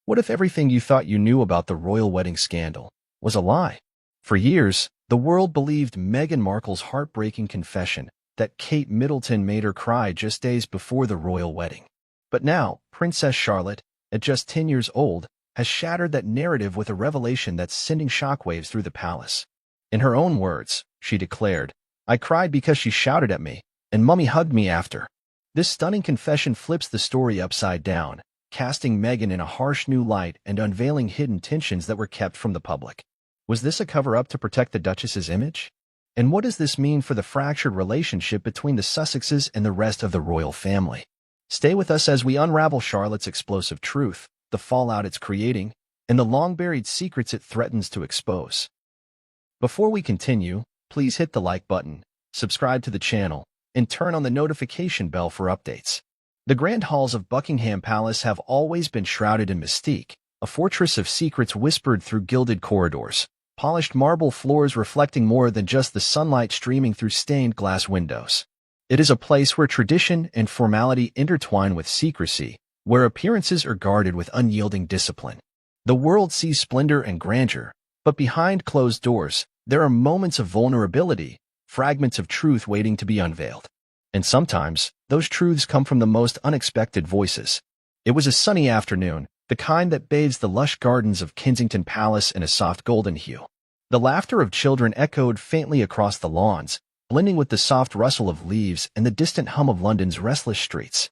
What if everything you thought you knew about the royal wedding scandal was a lie? For years, the world believed Meghan Markle's heartbreaking confession that Kate Middleton made her cry just days before the royal wedding. But now, Princess Charlotte, at just 10 years old, has shattered that narrative with a revelation that's sending shockwaves through the palace. In her own words, she declared, "I cried because she shouted at me, and Mummy hugged me after." This stunning confession flips the story upside down, casting Meghan in a harsh new light and unveiling hidden tensions that were kept from the public. Was this a cover-up to protect the Duchess's image? And what does this mean for the fractured relationship between the Sussexes and the rest of the royal family? Stay with us as we unravel Charlotte's explosive truth, the fallout it's creating, and the long-buried secrets it threatens to expose. Before we continue, please hit the like button, subscribe to the channel, and turn on the notification bell for updates. The grand halls of Buckingham Palace have always been shrouded in mystique, a fortress of secrets whispered through gilded corridors, polished marble floors reflecting more than just the sunlight streaming through stained glass windows. It is a place where tradition and formality intertwine with secrecy, where appearances are guarded with unyielding discipline. The world sees splendor and grandeur, but behind closed doors, there are moments of vulnerability, fragments of truth waiting to be unveiled. And sometimes, those truths come from the most unexpected voices. It was a sunny afternoon, the kind that bathes the lush gardens of Kensington Palace in a soft golden hue. The laughter of children echoed faintly across the lawns, blending with the soft rustle of leaves and the distant hum of London's restless streets.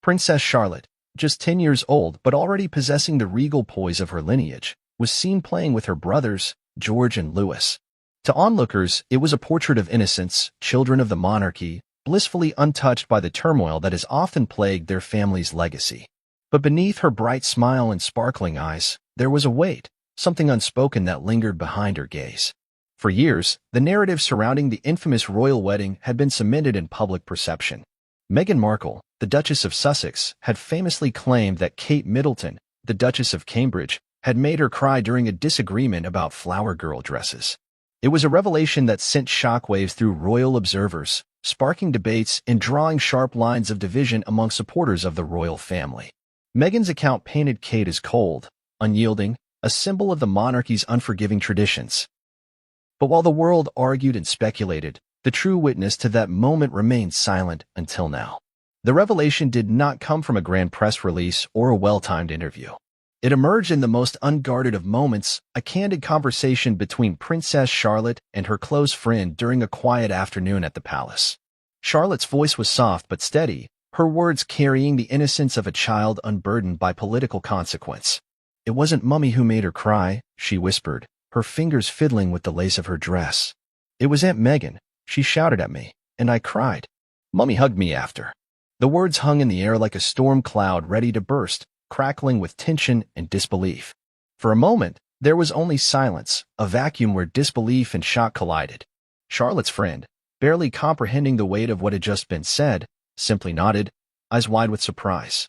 Princess Charlotte, just 10 years old but already possessing the regal poise of her lineage, was seen playing with her brothers, George and Louis. To onlookers, it was a portrait of innocence, children of the monarchy, blissfully untouched by the turmoil that has often plagued their family's legacy. But beneath her bright smile and sparkling eyes, there was a weight, something unspoken that lingered behind her gaze. For years, the narrative surrounding the infamous royal wedding had been cemented in public perception. Meghan Markle, the Duchess of Sussex, had famously claimed that Kate Middleton, the Duchess of Cambridge, had made her cry during a disagreement about flower girl dresses. It was a revelation that sent shockwaves through royal observers, sparking debates and drawing sharp lines of division among supporters of the royal family. Meghan's account painted Kate as cold, unyielding, a symbol of the monarchy's unforgiving traditions. But while the world argued and speculated, the true witness to that moment remained silent until now. The revelation did not come from a grand press release or a well-timed interview. It emerged in the most unguarded of moments, a candid conversation between Princess Charlotte and her close friend during a quiet afternoon at the palace. Charlotte's voice was soft but steady, her words carrying the innocence of a child unburdened by political consequence. "It wasn't Mummy who made her cry," she whispered, her fingers fiddling with the lace of her dress. "It was Aunt Meghan. She shouted at me, and I cried. Mummy hugged me after." The words hung in the air like a storm cloud ready to burst, crackling with tension and disbelief. For a moment, there was only silence, a vacuum where disbelief and shock collided. Charlotte's friend, barely comprehending the weight of what had just been said, simply nodded, eyes wide with surprise.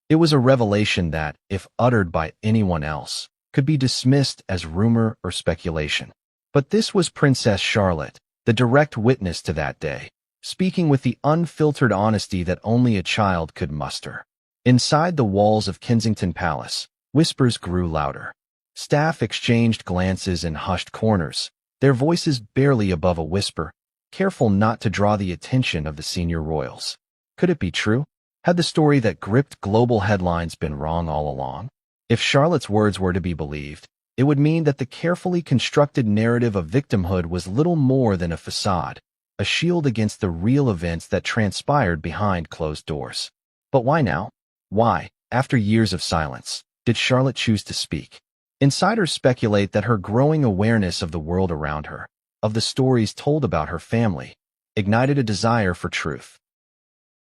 It was a revelation that, if uttered by anyone else, could be dismissed as rumor or speculation. But this was Princess Charlotte, the direct witness to that day, speaking with the unfiltered honesty that only a child could muster. Inside the walls of Kensington Palace, whispers grew louder. Staff exchanged glances in hushed corners, their voices barely above a whisper, careful not to draw the attention of the senior royals. Could it be true? Had the story that gripped global headlines been wrong all along? If Charlotte's words were to be believed, it would mean that the carefully constructed narrative of victimhood was little more than a facade, a shield against the real events that transpired behind closed doors. But why now? Why, after years of silence, did Charlotte choose to speak? Insiders speculate that her growing awareness of the world around her, of the stories told about her family, ignited a desire for truth.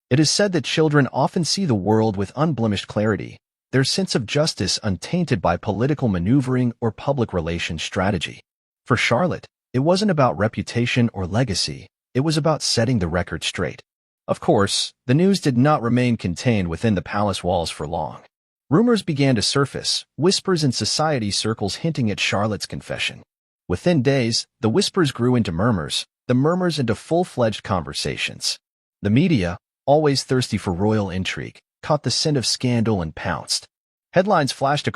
It is said that children often see the world with unblemished clarity, their sense of justice untainted by political maneuvering or public relations strategy. For Charlotte, it wasn't about reputation or legacy, it was about setting the record straight. Of course, the news did not remain contained within the palace walls for long. Rumors began to surface, whispers in society circles hinting at Charlotte's confession. Within days, the whispers grew into murmurs, the murmurs into full-fledged conversations. The media, always thirsty for royal intrigue, caught the scent of scandal and pounced. Headlines flashed